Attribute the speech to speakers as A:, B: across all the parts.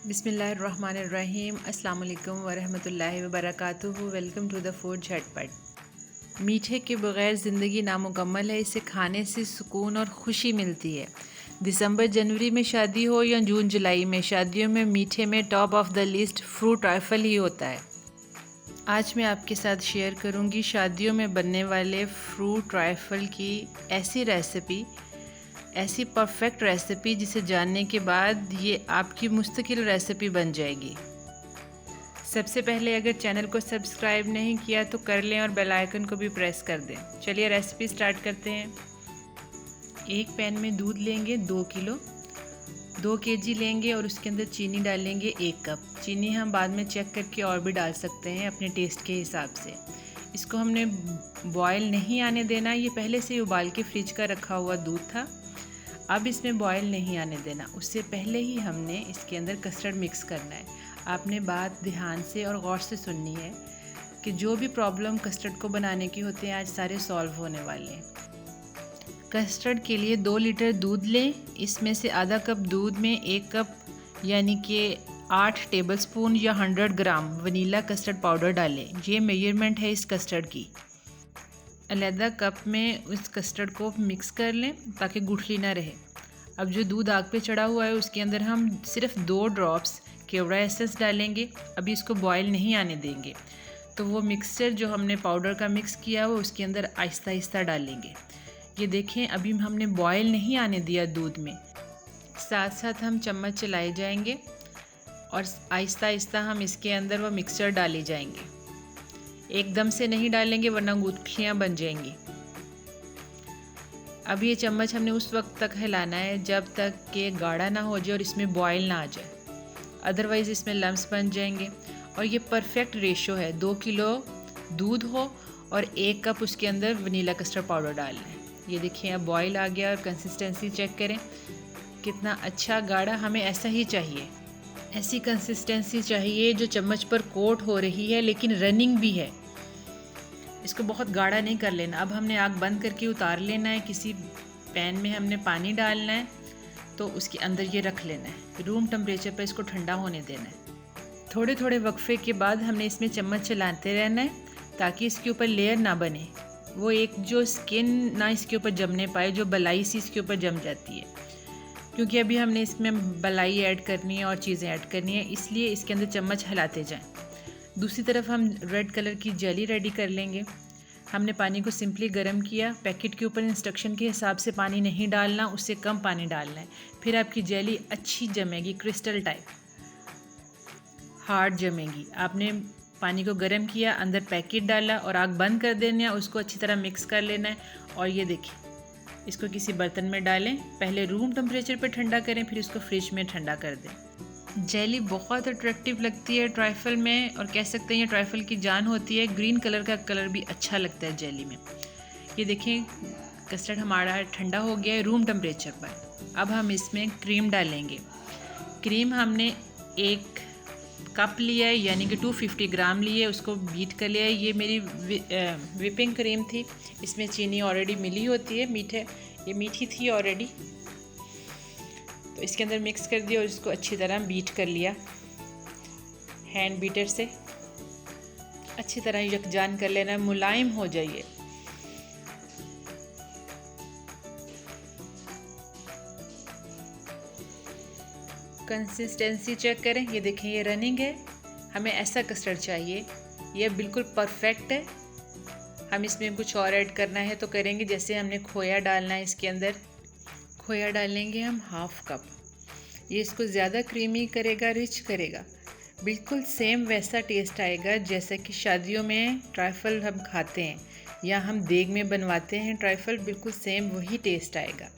A: बिस्मिल्लाहिर्रहमानिर्रहीम। अस्सलाम वालेकुम वरहमतुल्लाहि वबरकातुहू। वेलकम टू द फूड झटपट। मीठे के बगैर ज़िंदगी नामुकम्मल है। इसे खाने से सुकून और ख़ुशी मिलती है। दिसंबर जनवरी में शादी हो या जून जुलाई में, शादियों में मीठे में top of the list fruit trifle ही होता है। आज मैं आपके साथ शेयर करूंगी शादियों में बनने वाले फ्रूट ट्राइफल की ऐसी परफेक्ट रेसिपी जिसे जानने के बाद ये आपकी मुस्तकिल रेसिपी बन जाएगी। सबसे पहले अगर चैनल को सब्सक्राइब नहीं किया तो कर लें और बेल आइकन को भी प्रेस कर दें। चलिए रेसिपी स्टार्ट करते हैं। एक पैन में दूध लेंगे 2 किलो, 2 केजी लेंगे और उसके अंदर चीनी डालेंगे 1 कप। चीनी हम बाद में चेक करके और भी डाल सकते हैं अपने टेस्ट के हिसाब से। इसको हमने बॉयल नहीं आने देना, ये पहले से उबाल के फ्रिज का रखा हुआ दूध था। अब इसमें बॉयल नहीं आने देना, उससे पहले ही हमने इसके अंदर कस्टर्ड मिक्स करना है। आपने बात ध्यान से और गौर से सुननी है कि जो भी प्रॉब्लम कस्टर्ड को बनाने की होते हैं आज सारे सॉल्व होने वाले हैं। कस्टर्ड के लिए 2 लीटर दूध लें। इसमें से आधा कप दूध में 1 कप यानी कि 8 टेबलस्पून या 100 ग्राम वनीला कस्टर्ड पाउडर डालें। ये मेजरमेंट है इस कस्टर्ड की। अलहदा कप में उस कस्टर्ड को मिक्स कर लें ताकि गुठली ना रहे। अब जो दूध आग पे चढ़ा हुआ है उसके अंदर हम सिर्फ 2 ड्रॉप्स केवड़ा एसेंस डालेंगे। अभी इसको बॉयल नहीं आने देंगे। तो वो मिक्सचर जो हमने पाउडर का मिक्स किया है वो उसके अंदर आहिस्ता आहिस्ता डालेंगे। ये देखें, अभी हमने बॉयल नहीं आने दिया दूध में। साथ साथ हम चम्मच चलाए जाएंगे और आहिस्ता आहिस्ता हम इसके अंदर वो मिक्सचर डाले जाएंगे। एकदम से नहीं डालेंगे वरना गुठलियाँ बन जाएंगी। अब ये चम्मच हमने उस वक्त तक हिलाना है जब तक कि गाढ़ा ना हो जाए और इसमें बॉयल ना आ जाए, अदरवाइज़ इसमें लम्स बन जाएंगे। और ये परफेक्ट रेशो है, 2 किलो दूध हो और 1 कप उसके अंदर वनीला कस्टर्ड पाउडर डालना है। ये देखिए अब बॉयल आ गया और कंसिस्टेंसी चेक करें कितना अच्छा गाढ़ा, हमें ऐसा ही चाहिए। ऐसी कंसिस्टेंसी चाहिए जो चम्मच पर कोट हो रही है लेकिन रनिंग भी है। इसको बहुत गाढ़ा नहीं कर लेना। अब हमने आग बंद करके उतार लेना है। किसी पैन में हमने पानी डालना है तो उसके अंदर ये रख लेना है। रूम टेम्परेचर पर इसको ठंडा होने देना है। थोड़े थोड़े वक्फे के बाद हमने इसमें चम्मच चलाते रहना है ताकि इसके ऊपर लेयर ना बने। वो एक जो स्किन ना इसके ऊपर जमने पाए, जो बलाई सी इसके ऊपर जम जाती है, क्योंकि अभी हमने इसमें बलाई ऐड करनी है और चीज़ें ऐड करनी है, इसलिए इसके अंदर चम्मच हिलाते जाएं। दूसरी तरफ हम रेड कलर की जेली रेडी कर लेंगे। हमने पानी को सिंपली गर्म किया। पैकेट के ऊपर इंस्ट्रक्शन के हिसाब से पानी नहीं डालना, उससे कम पानी डालना है। फिर आपकी जेली अच्छी जमेगी, क्रिस्टल टाइप हार्ड जमेगी। आपने पानी को गर्म किया, अंदर पैकेट डाला और आग बंद कर देना है। उसको अच्छी तरह मिक्स कर लेना है। और ये देखिए, इसको किसी बर्तन में डालें। पहले रूम टेम्परेचर पर ठंडा करें, फिर इसको फ्रिज में ठंडा कर दें। जेली बहुत अट्रैक्टिव लगती है ट्राइफल में, और कह सकते हैं ये ट्राइफल की जान होती है। ग्रीन कलर का कलर भी अच्छा लगता है जेली में। ये देखें कस्टर्ड हमारा ठंडा हो गया है रूम टेम्परेचर पर। अब हम इसमें क्रीम डालेंगे। क्रीम हमने 1 कप लिया है यानी कि 250 ग्राम लिए, उसको बीट कर लिया है। ये मेरी विपिंग क्रीम थी। इसमें चीनी ऑलरेडी मिली होती है, ये मीठी थी ऑलरेडी। तो इसके अंदर मिक्स कर दिया और इसको अच्छी तरह बीट कर लिया हैंड बीटर से। अच्छी तरह यकजान कर लेना, मुलायम हो जाइए। कंसिस्टेंसी चेक करें। ये देखें ये रनिंग है। हमें ऐसा कस्टर्ड चाहिए, ये बिल्कुल परफेक्ट है। हम इसमें कुछ और ऐड करना है तो करेंगे। जैसे हमने खोया डालना है, इसके अंदर खोया डालेंगे हम 1/2 कप। ये इसको ज़्यादा क्रीमी करेगा, रिच करेगा। बिल्कुल सेम वैसा टेस्ट आएगा जैसा कि शादियों में ट्राइफल हम खाते हैं या हम देग में बनवाते हैं ट्राइफल, बिल्कुल सेम वही टेस्ट आएगा।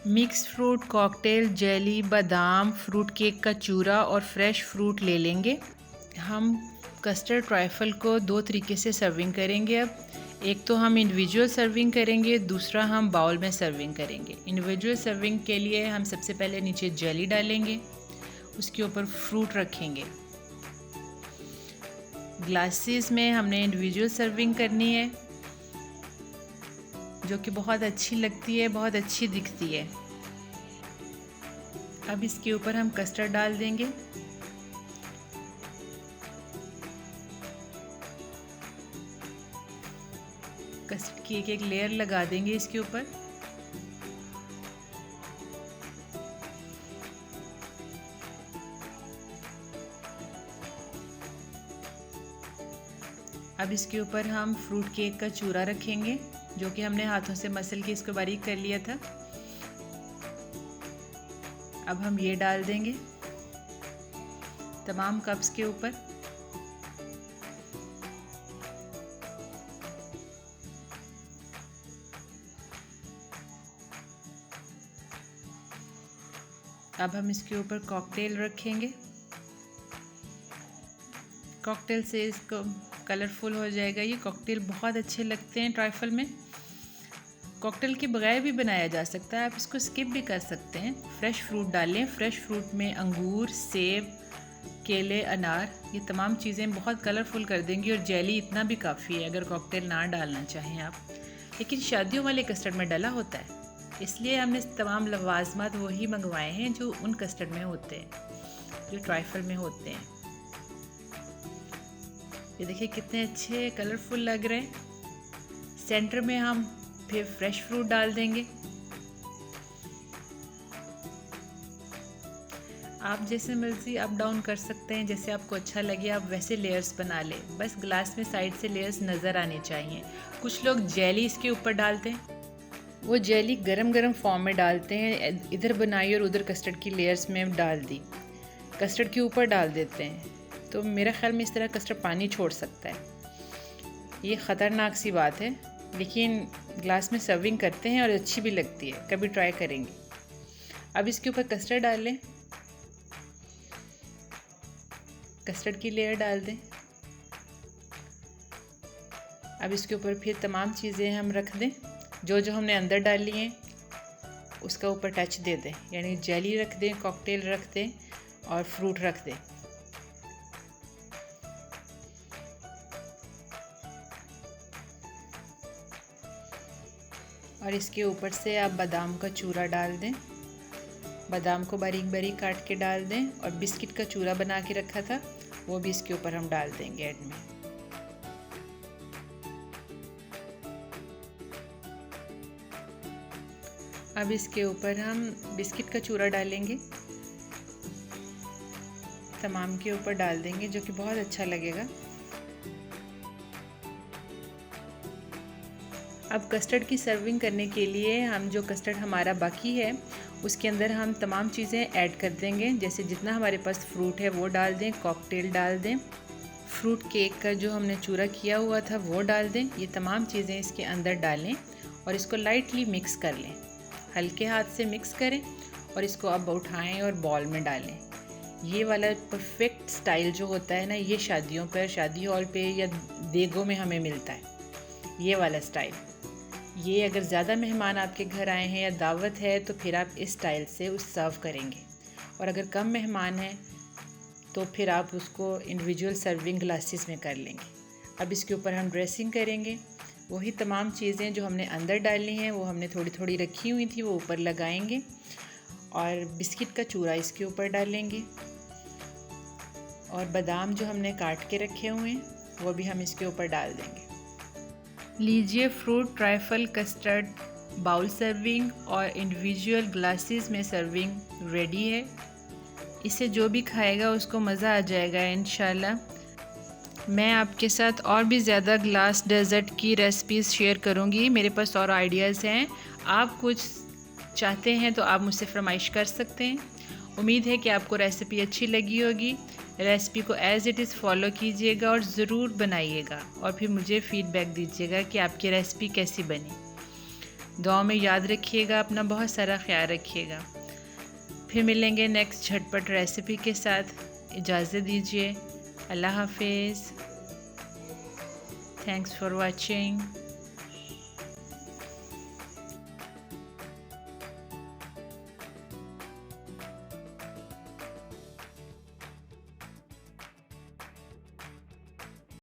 A: मिक्स फ्रूट कॉकटेल, जेली, बादाम, फ्रूट केक का चूरा और फ्रेश फ्रूट ले लेंगे। हम कस्टर्ड ट्राइफल को 2 तरीके से सर्विंग करेंगे। अब एक तो हम इंडिविजुअल सर्विंग करेंगे, दूसरा हम बाउल में सर्विंग करेंगे। इंडिविजुअल सर्विंग के लिए हम सबसे पहले नीचे जेली डालेंगे, उसके ऊपर फ्रूट रखेंगे। ग्लासेस में हमने इंडिविजुअल सर्विंग करनी है, जो कि बहुत अच्छी लगती है, बहुत अच्छी दिखती है। अब इसके ऊपर हम कस्टर्ड डाल देंगे। कस्टर्ड की एक एक लेयर लगा देंगे इसके ऊपर। अब इसके ऊपर हम फ्रूट केक का चूरा रखेंगे, जो कि हमने हाथों से मसल के इसको बारीक कर लिया था। अब हम ये डाल देंगे तमाम कप्स के ऊपर। अब हम इसके ऊपर कॉकटेल रखेंगे। कॉकटेल से इसको कलरफुल हो जाएगा। ये कॉकटेल बहुत अच्छे लगते हैं ट्राइफल में। कॉकटेल के बगैर भी बनाया जा सकता है, आप इसको स्किप भी कर सकते हैं। फ्रेश फ्रूट डालें। फ्रेश फ्रूट में अंगूर, सेब, केले, अनार, ये तमाम चीज़ें बहुत कलरफुल कर देंगी। और जेली इतना भी काफ़ी है अगर कॉकटेल ना डालना चाहें आप। लेकिन शादियों वाले कस्टर्ड में डला होता है, इसलिए हमने तमाम लवाजमात वही मंगवाए हैं जो उन कस्टर्ड में होते हैं, जो ट्राइफल में होते हैं। ये देखिए कितने अच्छे कलरफुल लग रहे हैं। सेंटर में हम फिर फ्रेश फ्रूट डाल देंगे। आप जैसे मर्जी अप डाउन कर सकते हैं, जैसे आपको अच्छा लगे आप वैसे लेयर्स बना लें। बस ग्लास में साइड से लेयर्स नज़र आने चाहिए। कुछ लोग जेली इसके ऊपर डालते हैं, वो जेली गरम गरम फॉर्म में डालते हैं। इधर बनाई और उधर कस्टर्ड की लेयर्स में डाल दी, कस्टर्ड के ऊपर डाल देते हैं। तो मेरा ख्याल में इस तरह कस्टर्ड पानी छोड़ सकता है। ये ख़तरनाक सी बात है, लेकिन ग्लास में सर्विंग करते हैं और अच्छी भी लगती है। कभी ट्राई करेंगे। अब इसके ऊपर कस्टर्ड डाल लें, कस्टर्ड की लेयर डाल दें। अब इसके ऊपर फिर तमाम चीज़ें हम रख दें, जो जो हमने अंदर डाली हैं उसका ऊपर टच दे दें। यानी जेली रख दें, कॉकटेल रख दें और फ्रूट रख दें। और इसके ऊपर से आप बादाम का चूरा डाल दें। बादाम को बारीक बारीक काट के डाल दें। और बिस्किट का चूरा बना के रखा था वो भी इसके ऊपर हम डाल देंगे एंड में। अब इसके ऊपर हम बिस्किट का चूरा डालेंगे, तमाम के ऊपर डाल देंगे, जो कि बहुत अच्छा लगेगा। अब कस्टर्ड की सर्विंग करने के लिए हम जो कस्टर्ड हमारा बाकी है उसके अंदर हम तमाम चीज़ें ऐड कर देंगे। जैसे जितना हमारे पास फ्रूट है वो डाल दें, कॉकटेल डाल दें, फ्रूट केक का जो हमने चूरा किया हुआ था वो डाल दें। ये तमाम चीज़ें इसके अंदर डालें और इसको लाइटली मिक्स कर लें। हल्के हाथ से मिक्स करें और इसको अब उठाएं और बॉल में डालें। ये वाला परफेक्ट स्टाइल जो होता है ना, ये शादियों पर, शादी हॉल पे या देगों में हमें मिलता है, ये वाला स्टाइल। ये अगर ज़्यादा मेहमान आपके घर आए हैं या दावत है तो फिर आप इस स्टाइल से उस सर्व करेंगे। और अगर कम मेहमान हैं तो फिर आप उसको इंडिविजुअल सर्विंग ग्लासेस में कर लेंगे। अब इसके ऊपर हम ड्रेसिंग करेंगे। वही तमाम चीज़ें जो हमने अंदर डाली हैं वो हमने थोड़ी थोड़ी रखी हुई थी, वो ऊपर लगाएंगे। और बिस्किट का चूरा इसके ऊपर डालेंगे। और बादाम जो हमने काट के रखे हुए हैं वो भी हम इसके ऊपर डाल देंगे। लीजिए, fruit trifle custard bowl serving और इंडिविजुअल ग्लासेस में सर्विंग रेडी है। इसे जो भी खाएगा उसको मज़ा आ जाएगा इंशाल्लाह। मैं आपके साथ और भी ज़्यादा ग्लास डेजर्ट की रेसिपीज़ शेयर करूँगी। मेरे पास और आइडियाज़ हैं। आप कुछ चाहते हैं तो आप मुझसे फरमाइश कर सकते हैं। उम्मीद है कि आपको रेसिपी अच्छी लगी होगी। रेसिपी को एज़ इट इज़ फॉलो कीजिएगा और ज़रूर बनाइएगा और फिर मुझे फ़ीडबैक दीजिएगा कि आपकी रेसिपी कैसी बनी। दुआ में याद रखिएगा, अपना बहुत सारा ख्याल रखिएगा। फिर मिलेंगे नेक्स्ट झटपट रेसिपी के साथ। इजाज़त दीजिए। अल्लाह हाफिज़। Thanks for watching.